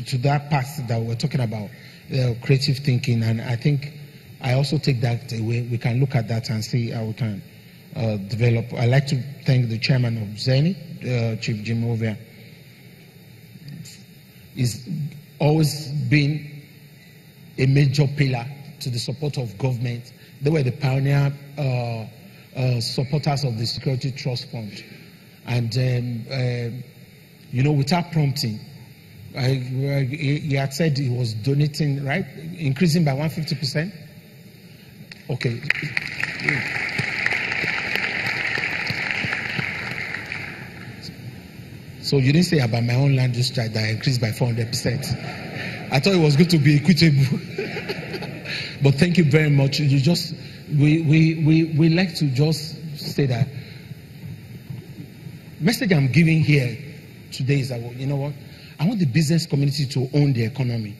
to that part that we're talking about, creative thinking, and I think I also take that away. We can look at that and see how we can develop. I'd like to thank the chairman of ZENI, Chief Jim Ovia. He's always been a major pillar to the support of government. They were the pioneer supporters of the Security Trust Fund. And, you know, without prompting, he had said he was donating, right? Increasing by 150%. Okay. So you didn't say about my own land use charge that I increased by 400%. I thought it was going to be equitable. But thank you very much. You just, we like to just say that message I'm giving here today is that, you know what? I want the business community to own the economy.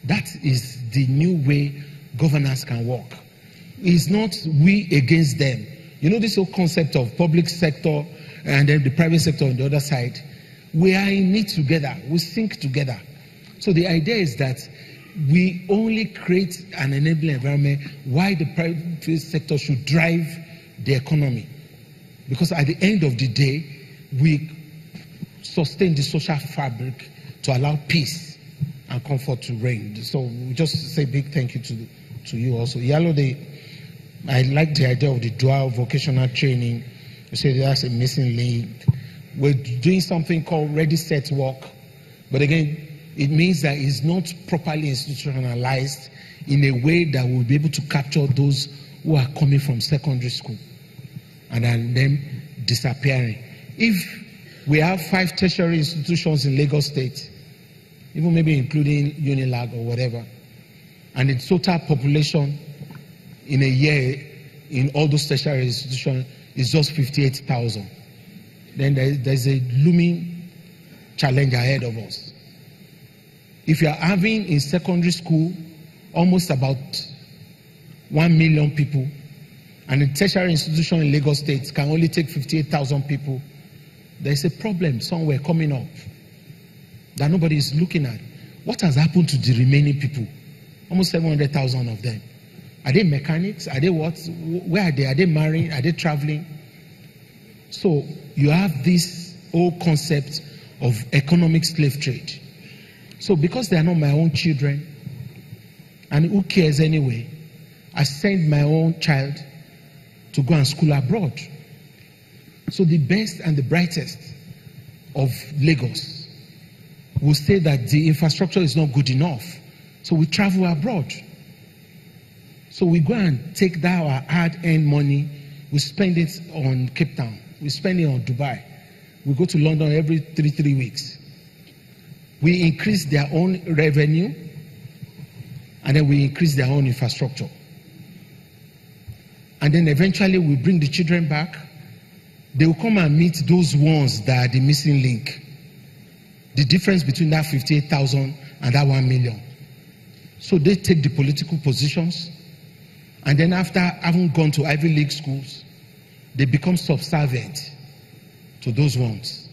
That is the new way governance can work. It's not we against them. You know, this whole concept of public sector and then the private sector on the other side, we are in it together. We think together. So the idea is that we only create an enabling environment while the private sector should drive the economy. Because at the end of the day, we sustain the social fabric to allow peace and comfort to reign. So we just say big thank you to you also. Yalo, I like the idea of the dual vocational training. You say that's a missing link. We're doing something called Ready, Set, Work. But again, it means that it's not properly institutionalized in a way that will be able to capture those who are coming from secondary school and then disappearing. If we have 5 tertiary institutions in Lagos State, even maybe including Unilag or whatever, and the total population in a year in all those tertiary institutions is just 58,000, then there's a looming challenge ahead of us. If you are having in secondary school almost about 1 million people, and a tertiary institution in Lagos State can only take 58,000 people, there's a problem somewhere coming up that nobody is looking at. What has happened to the remaining people? Almost 700,000 of them. Are they mechanics? Are they what? Where are they? Are they marrying? Are they traveling? So you have this whole concept of economic slave trade. So because they are not my own children, and who cares anyway, I send my own child to go and school abroad. So the best and the brightest of Lagos will say that the infrastructure is not good enough. So we travel abroad. So we go and take that our hard-earned money, we spend it on Cape Town, we spend it on Dubai. We go to London every 3 weeks. We increase their own revenue, and then we increase their own infrastructure. And then eventually we bring the children back. They will come and meet those ones that are the missing link. The difference between that 58,000 and that 1 million. So they take the political positions, and then after having gone to Ivy League schools, they become subservient to those ones.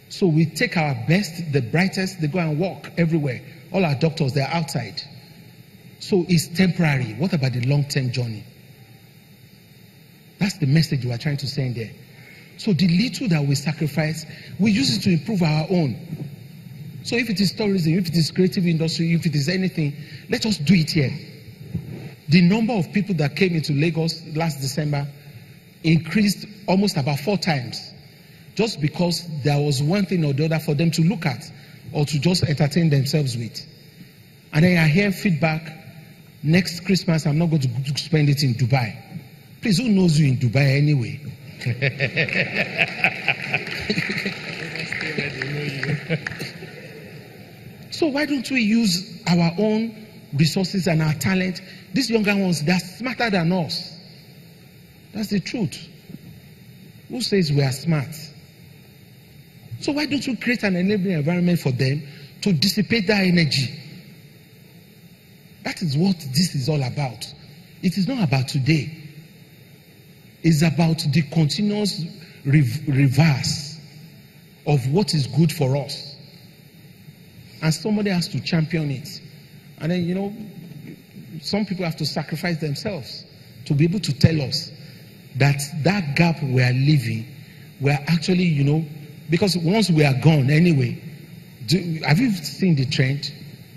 So we take our best, the brightest, they go and walk everywhere. All our doctors, they're outside. So it's temporary. What about the long-term journey? That's the message we are trying to send there. So the little that we sacrifice, we use it to improve our own. So if it is tourism, if it is creative industry, if it is anything, let us do it here. The number of people that came into Lagos last December increased almost about 4 times, just because there was one thing or the other for them to look at or to just entertain themselves with. And then I hear feedback, next Christmas I'm not going to spend it in Dubai. Please, who knows you in Dubai anyway? So why don't we use our own resources and our talent? These younger ones, they're smarter than us. That's the truth. Who says we are smart? So why don't we create an enabling environment for them to dissipate that energy? That is what this is all about. It is not about today. It's about the continuous reverse of what is good for us and somebody has to champion it. And then, you know, some people have to sacrifice themselves to be able to tell us that that gap we are living, we are actually, you know, because once we are gone anyway, have you seen the trend?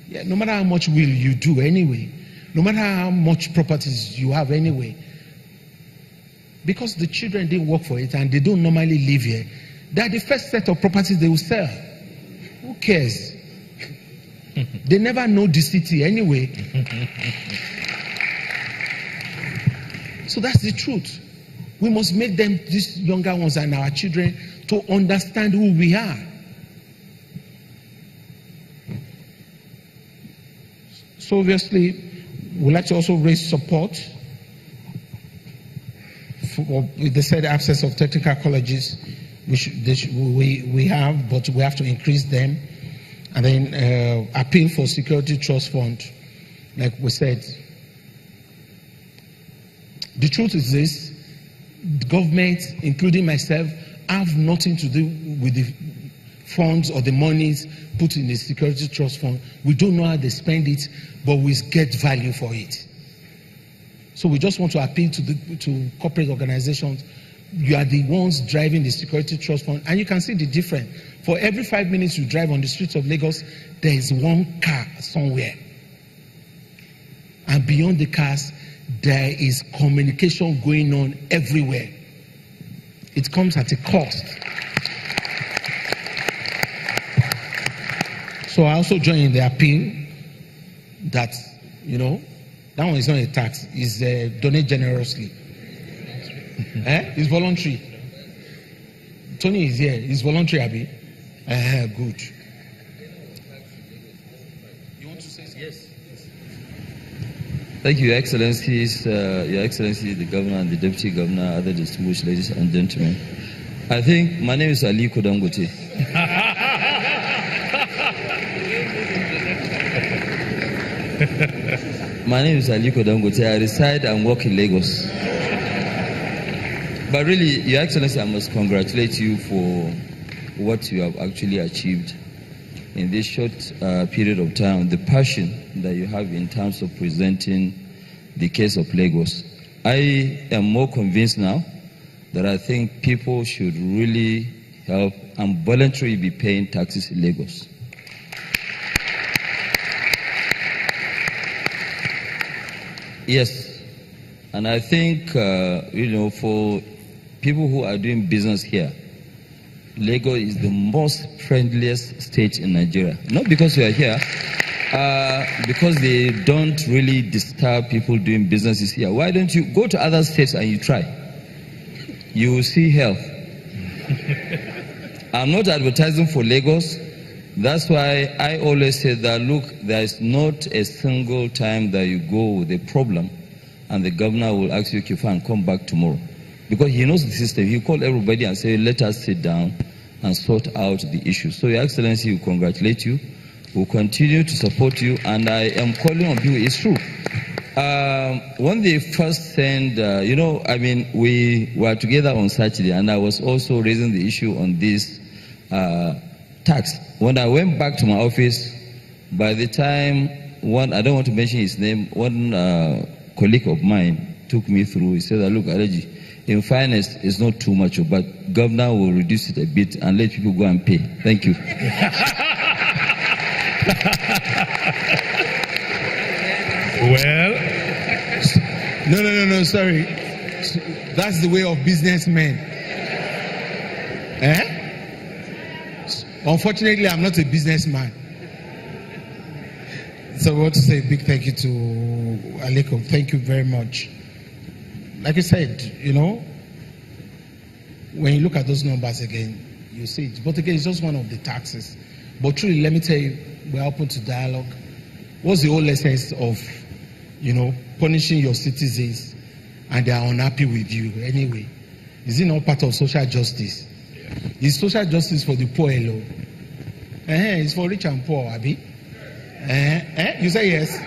Yeah, no matter how much will you do anyway, no matter how much properties you have anyway, because the children didn't work for it and they don't normally live here, they are the first set of properties they will sell. Who cares? They never know the city anyway. So that's the truth. We must make them, these younger ones and our children, to understand who we are. So obviously, we'd like to also raise support for the said absence of technical colleges. We have, but we have to increase them. And then appeal for Security Trust Fund, like we said. The truth is this: the government, including myself, have nothing to do with the funds or the monies put in the Security Trust Fund. We don't know how they spend it, but we get value for it. So we just want to appeal to corporate organizations. You are the ones driving the Security Trust Fund, and you can see the difference. For every 5 minutes you drive on the streets of Lagos, there is one car somewhere. And beyond the cars, there is communication going on everywhere. It comes at a cost. So I also join in the appeal that, you know, that one is not a tax, it's donate generously. It's voluntary. Tony is here, it's voluntary, Abi. Good. You want to say something? Yes. Thank you, Your Excellencies, Your Excellency, the Governor and the Deputy Governor, other distinguished ladies and gentlemen. I think my name is Aliko Dangote. My name is Aliko Dangote. I reside and work in Lagos. But really, Your Excellency, I must congratulate you for what you have actually achieved in this short period of time, the passion that you have in terms of presenting the case of Lagos. I am more convinced now that I think people should really help and voluntarily be paying taxes in Lagos. Yes, and I think, you know, for people who are doing business here, Lagos is the most friendliest state in Nigeria. Not because we are here, because they don't really disturb people doing businesses here. Why don't you go to other states and you try? You will see hell. I'm not advertising for Lagos. That's why I always say that, look, there is not a single time that you go with a problem and the governor will ask you, okay, fine, come back tomorrow. Because he knows the system. He called everybody and said, let us sit down and sort out the issue. So, Your Excellency, we congratulate you. We'll continue to support you. And I am calling on people. It's true. When they first sent, you know, I mean, we were together on Saturday, and I was also raising the issue on this tax. When I went back to my office, by the time one, I don't want to mention his name, one colleague of mine took me through. He said, look, Alaji, in fairness, it's not too much, but governor will reduce it a bit and let people go and pay. Thank you. Well, no, sorry. That's the way of businessmen. Unfortunately, I'm not a businessman. So I want to say a big thank you to Aliko. Thank you very much. Like I said, you know, when you look at those numbers again, you see it. But again, it's just one of the taxes. But truly, let me tell you, we're open to dialogue. What's the whole essence of, you know, punishing your citizens and they are unhappy with you anyway? Is it not part of social justice? Yeah. Is social justice for the poor alone? It's for rich and poor, Abi. You say yes?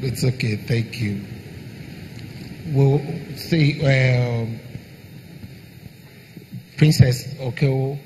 It's okay, thank you. We'll see. Princess Okeo